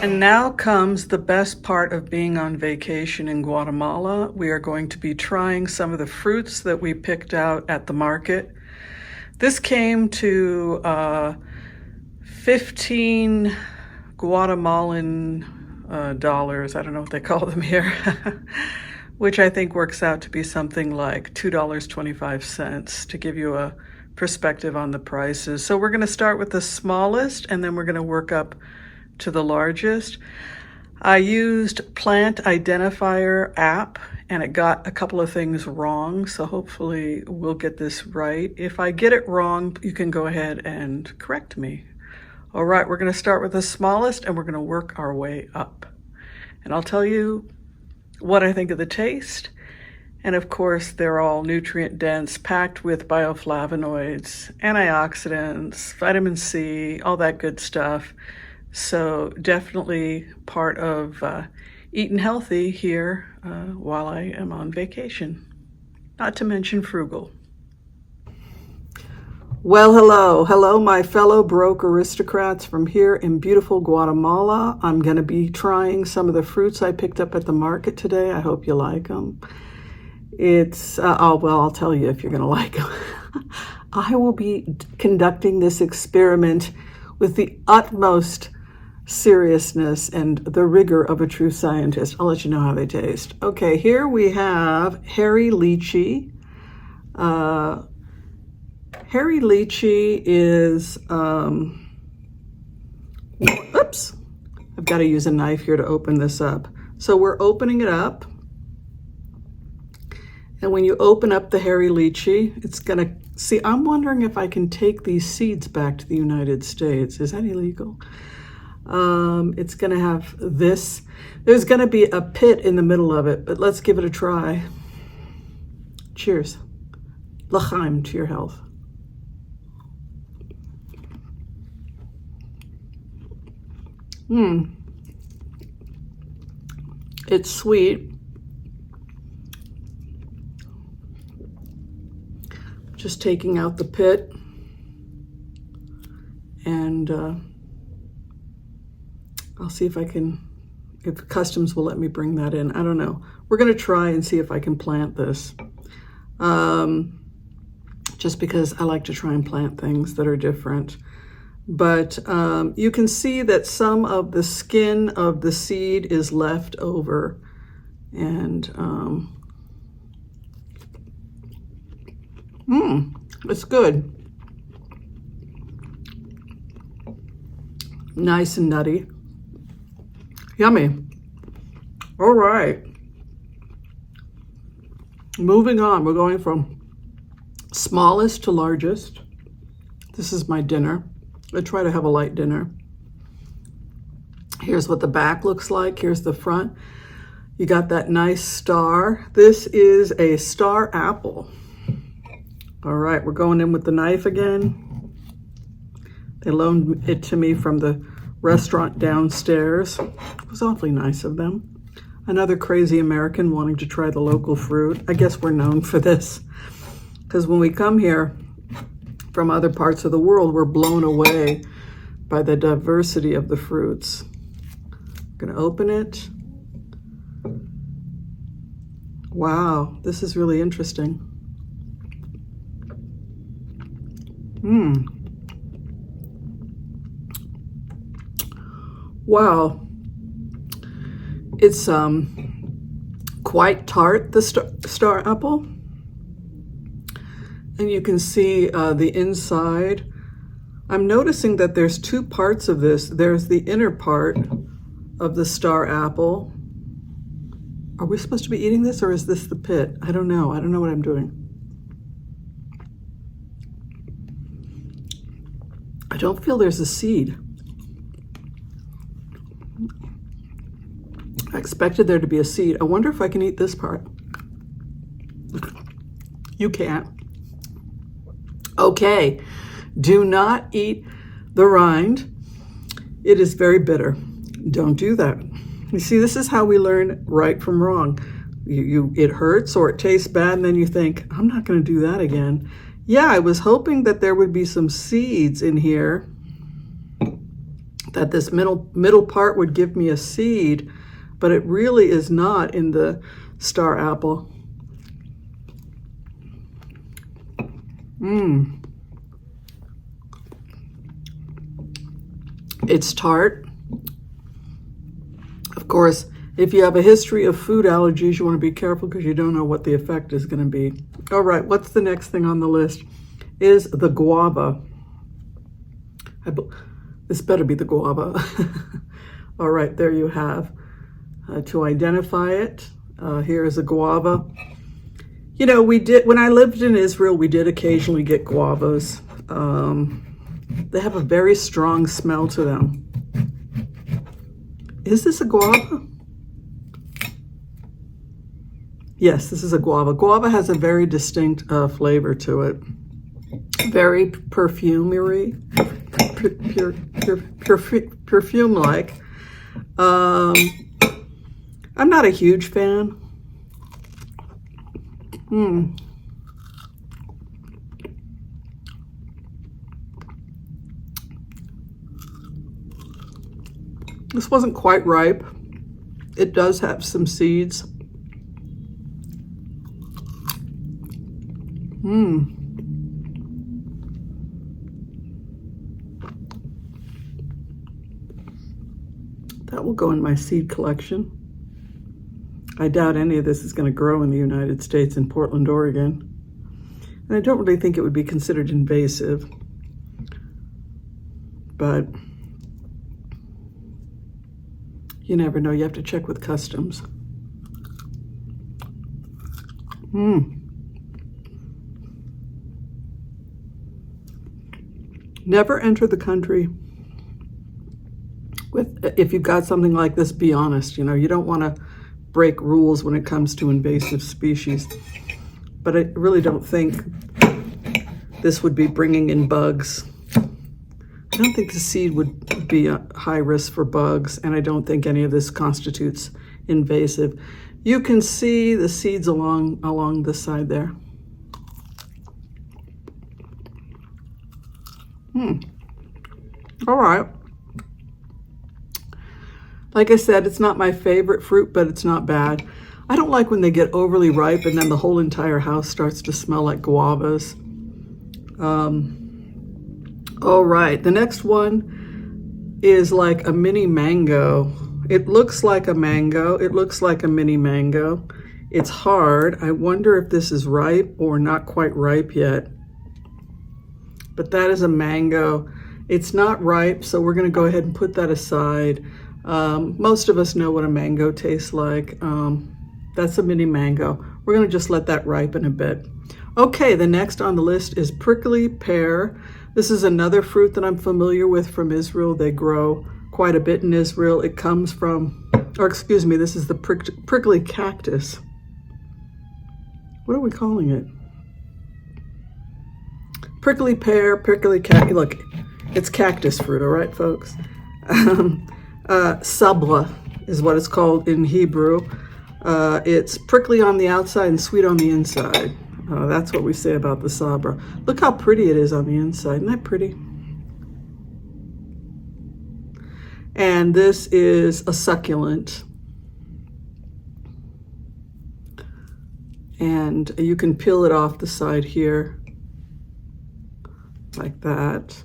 And now comes the best part of being on vacation in Guatemala. We are going to be trying some of the fruits that we picked out at the market. This came to 15 Guatemalan dollars. I don't know what they call them here, which I think works out to be something like $2.25 to give you a perspective on the prices. So we're going to start with the smallest and then we're going to work up to the largest. I used Plant Identifier app and it got a couple of things wrong, so hopefully we'll get this right. If I get it wrong, you can go ahead and correct me. All right, we're going to start with the smallest and we're going to work our way up. And I'll tell you what I think of the taste. And of course, they're all nutrient dense, packed with bioflavonoids, antioxidants, vitamin C, all that good stuff. So definitely part of eating healthy here while I am on vacation, not to mention frugal. Well, hello, my fellow broke aristocrats from here in beautiful Guatemala. I'm going to be trying some of the fruits I picked up at the market today. I hope you like them. I'll tell you if you're going to like them. I will be conducting this experiment with the utmost seriousness and the rigor of a true scientist. I'll let you know how they taste. Okay, here we have hairy lychee. Hairy lychee is, oops, I've got to use a knife here to open this up. So we're opening it up. And when you open up the hairy lychee, it's going to, see, I'm wondering if I can take these seeds back to the United States. Is that illegal? It's going to have this. There's going to be a pit in the middle of it, but let's give it a try. Cheers. L'chaim, to your health. It's sweet. Just taking out the pit and I'll see if customs will let me bring that in. I don't know. We're going to try and see if I can plant this. Just because I like to try and plant things that are different. But you can see that some of the skin of the seed is left over. And it's good. Nice and nutty. Yummy. All right. Moving on, we're going from smallest to largest. This is my dinner. I try to have a light dinner. Here's what the back looks like. Here's the front. You got that nice star. This is a star apple. All right, we're going in with the knife again. They loaned it to me from the restaurant downstairs. It was awfully nice of them. Another crazy American wanting to try the local fruit. I guess we're known for this. Because when we come here from other parts of the world, we're blown away by the diversity of the fruits. I'm gonna open it. Wow, this is really interesting. Wow, it's quite tart, the star apple. And you can see the inside. I'm noticing that there's two parts of this. There's the inner part of the star apple. Are we supposed to be eating this or is this the pit? I don't know. I don't know what I'm doing. I don't feel there's a seed. I expected there to be a seed. I wonder if I can eat this part. You can't. Okay, do not eat the rind. It is very bitter. Don't do that. You see, this is how we learn right from wrong. It hurts or it tastes bad, and then you think, I'm not going to do that again. Yeah, I was hoping that there would be some seeds in here that this middle part would give me a seed, but it really is not in the star apple. It's tart. Of course, if you have a history of food allergies, you want to be careful because you don't know what the effect is going to be. All right, what's the next thing on the list? Is the guava. This better be the guava. All right, there you have. To identify it, here is a guava. You know, when I lived in Israel, we did occasionally get guavas. They have a very strong smell to them. Is this a guava? Yes, this is a guava. Guava has a very distinct flavor to it. Very perfumery, perfume-like. I'm not a huge fan. This wasn't quite ripe. It does have some seeds. That will go in my seed collection. I doubt any of this is going to grow in the United States in Portland, Oregon. And I don't really think it would be considered invasive. But you never know. You have to check with customs. Never enter the country if you've got something like this, be honest. You know, you don't want to break rules when it comes to invasive species. But I really don't think this would be bringing in bugs. I don't think the seed would be a high risk for bugs, and I don't think any of this constitutes invasive. You can see the seeds along this side there. All right. Like I said, it's not my favorite fruit, but it's not bad. I don't like when they get overly ripe and then the whole entire house starts to smell like guavas. All right, the next one is like a mini mango. It looks like a mango. It looks like a mini mango. It's hard. I wonder if this is ripe or not quite ripe yet. But that is a mango. It's not ripe, so we're going to go ahead and put that aside. Most of us know what a mango tastes like. That's a mini mango. We're going to just let that ripen a bit. Okay, the next on the list is prickly pear. This is another fruit that I'm familiar with from Israel. They grow quite a bit in Israel. It comes from, or excuse me, this is the prickly cactus. What are we calling it? Prickly pear, prickly cactus. Look, it's cactus fruit, all right, folks? Sabra is what it's called in Hebrew. It's prickly on the outside and sweet on the inside. That's what we say about the sabra. Look how pretty it is on the inside. Isn't that pretty? And this is a succulent. And you can peel it off the side here, like that.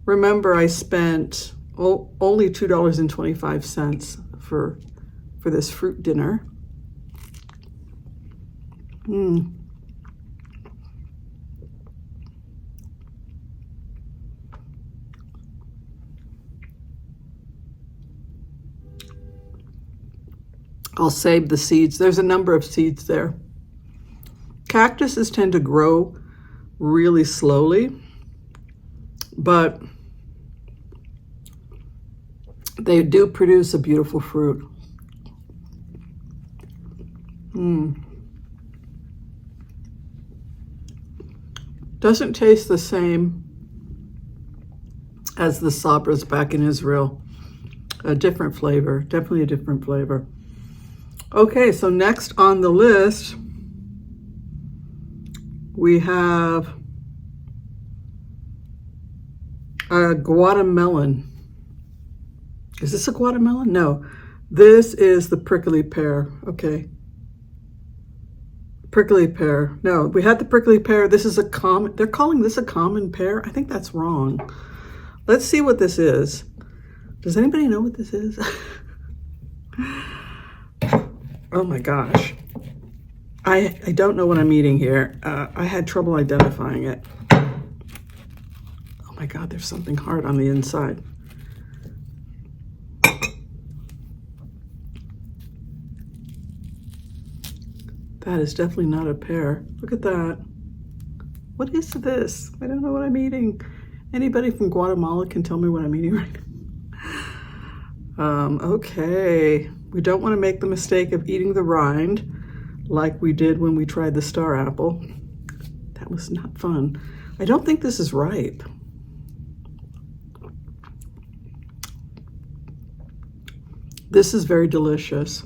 Remember, I spent only $2.25 for this fruit dinner. I'll save the seeds. There's a number of seeds there. Cactuses tend to grow really slowly, but they do produce a beautiful fruit. Doesn't taste the same as the sabras back in Israel. A different flavor, definitely a different flavor. Okay, so next on the list, we have a Guatemalan. Is this a Guatemala? No, this is the prickly pear. Okay. Prickly pear. No, we had the prickly pear. This is a common, they're calling this a common pear. I think that's wrong. Let's see what this is. Does anybody know what this is? Oh my gosh. I don't know what I'm eating here. I had trouble identifying it. Oh my God, there's something hard on the inside. That is definitely not a pear. Look at that. What is this? I don't know what I'm eating. Anybody from Guatemala can tell me what I'm eating right now. Okay. We don't want to make the mistake of eating the rind like we did when we tried the star apple. That was not fun. I don't think this is ripe. This is very delicious.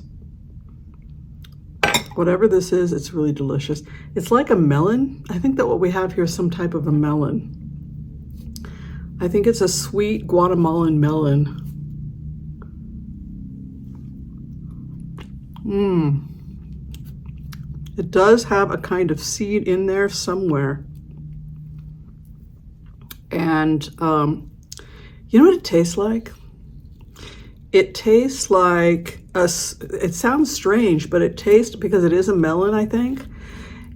Whatever this is, it's really delicious. It's like a melon. I think that what we have here is some type of a melon. I think it's a sweet Guatemalan melon. It does have a kind of seed in there somewhere. And you know what it tastes like? It tastes like it sounds strange, but it tastes, because it is a melon, I think,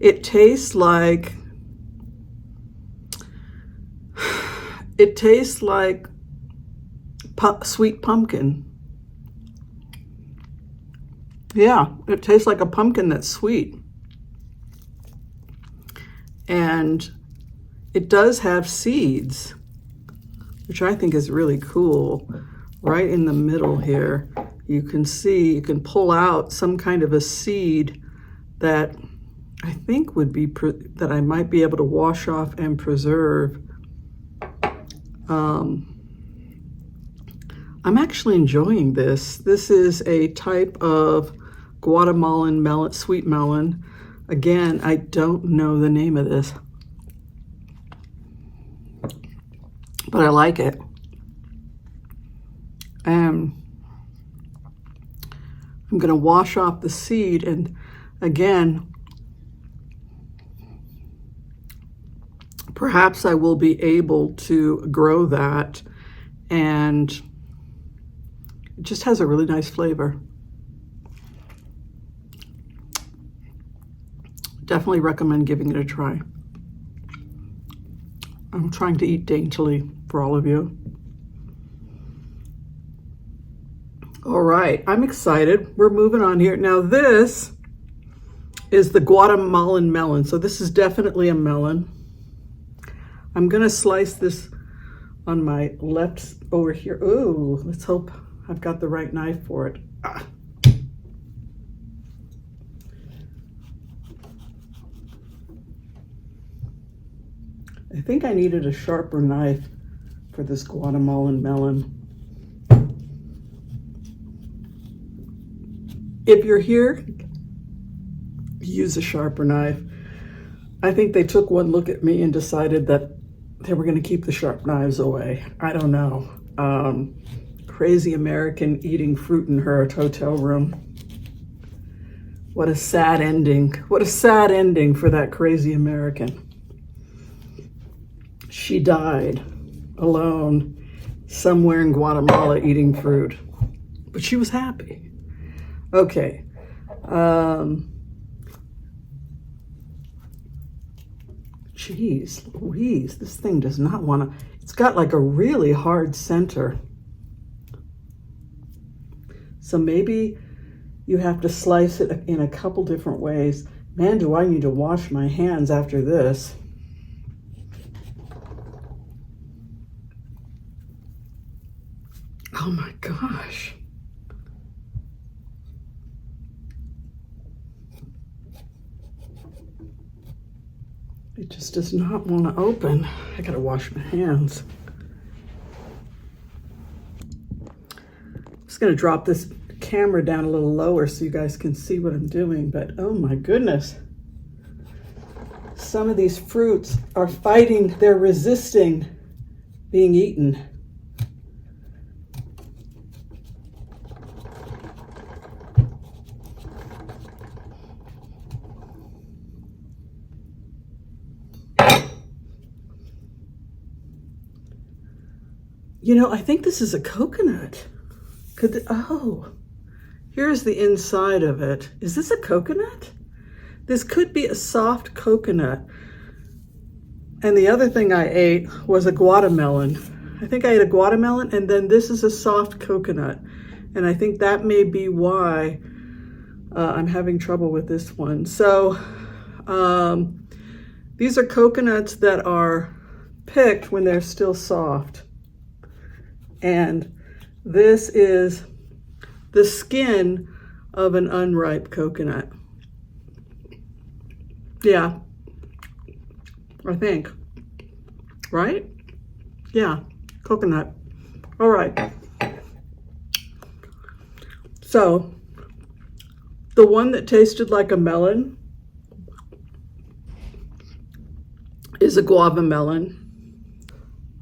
it tastes like sweet pumpkin. Yeah, it tastes like a pumpkin that's sweet. And it does have seeds, which I think is really cool. Right in the middle here, you can see, you can pull out some kind of a seed that I think would be, that I might be able to wash off and preserve. I'm actually enjoying this. This is a type of Guatemalan melon, sweet melon. Again, I don't know the name of this, but I like it. And I'm going to wash off the seed, and again, perhaps I will be able to grow that, and it just has a really nice flavor. Definitely recommend giving it a try. I'm trying to eat daintily for all of you. All right, I'm excited. We're moving on here. Now this is the Guatemalan melon. So this is definitely a melon. I'm gonna slice this on my left over here. Ooh, let's hope I've got the right knife for it. Ah. I think I needed a sharper knife for this Guatemalan melon. If you're here, use a sharper knife. I think they took one look at me and decided that they were going to keep the sharp knives away. I don't know. Crazy American eating fruit in her hotel room. What a sad ending. What a sad ending for that crazy American. She died alone somewhere in Guatemala eating fruit, but she was happy. Okay. Jeez Louise, this thing does not want to, it's got like a really hard center. So maybe you have to slice it in a couple different ways. Man, do I need to wash my hands after this. Oh my gosh. It just does not want to open. I gotta wash my hands. I'm just gonna drop this camera down a little lower so you guys can see what I'm doing, but oh my goodness. Some of these fruits are fighting, they're resisting being eaten. You know, I think this is a coconut. Oh, here's the inside of it. Is this a coconut? This could be a soft coconut. And the other thing I ate was a Guatemalan. I think I ate a Guatemalan, and then this is a soft coconut. And I think that may be why I'm having trouble with this one. So these are coconuts that are picked when they're still soft. And this is the skin of an unripe coconut. Yeah, I think, right? Yeah, coconut. All right. So the one that tasted like a melon is a guava melon.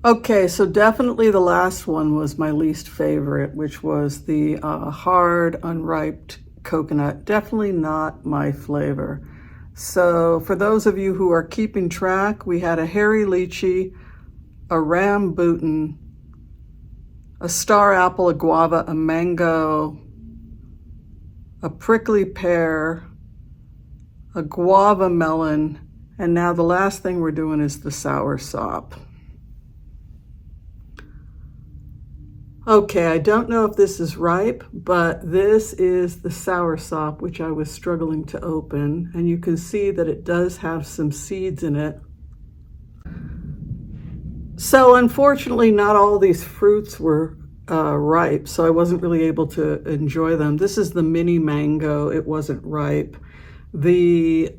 Okay, so definitely the last one was my least favorite, which was the hard, unripe coconut. Definitely not my flavor. So for those of you who are keeping track, we had a hairy lychee, a rambutan, a star apple, a guava, a mango, a prickly pear, a guava melon, and now the last thing we're doing is the soursop. Okay, I don't know if this is ripe, but this is the soursop, which I was struggling to open, and you can see that it does have some seeds in it. So unfortunately, not all these fruits were ripe, so I wasn't really able to enjoy them. This is the mini mango. It wasn't ripe. The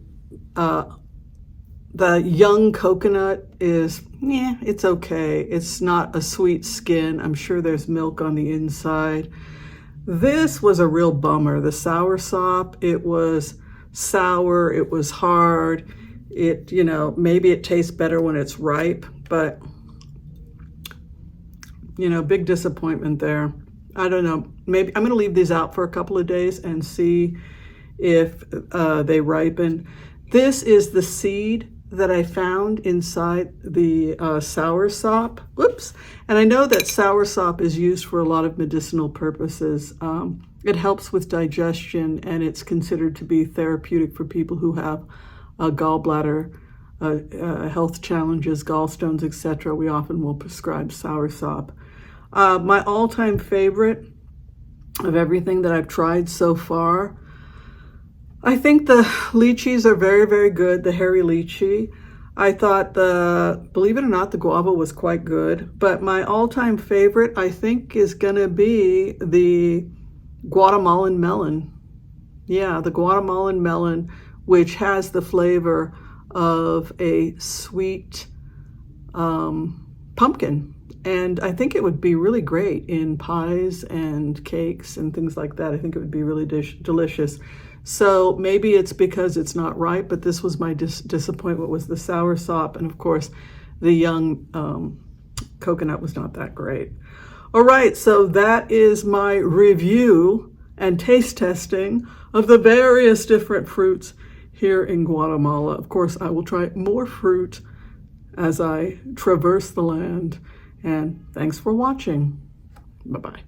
young coconut is, it's okay. It's not a sweet skin. I'm sure there's milk on the inside. This was a real bummer. The soursop, it was sour, it was hard. It, maybe it tastes better when it's ripe, but big disappointment there. I don't know. Maybe I'm going to leave these out for a couple of days and see if they ripen. This is the seed that I found inside the soursop. Whoops. And I know that soursop is used for a lot of medicinal purposes. It helps with digestion, and it's considered to be therapeutic for people who have gallbladder health challenges, gallstones, etc. We often will prescribe soursop. My all-time favorite of everything that I've tried so far, I think the lychees are very, very good, the hairy lychee. I thought believe it or not, the guava was quite good. But my all-time favorite, I think, is going to be the Guatemalan melon. Yeah, the Guatemalan melon, which has the flavor of a sweet pumpkin. And I think it would be really great in pies and cakes and things like that. I think it would be really delicious. So maybe it's because it's not ripe, but this was my disappointment, was the soursop. And of course, the young coconut was not that great. All right, so that is my review and taste testing of the various different fruits here in Guatemala. Of course, I will try more fruit as I traverse the land. And thanks for watching. Bye-bye.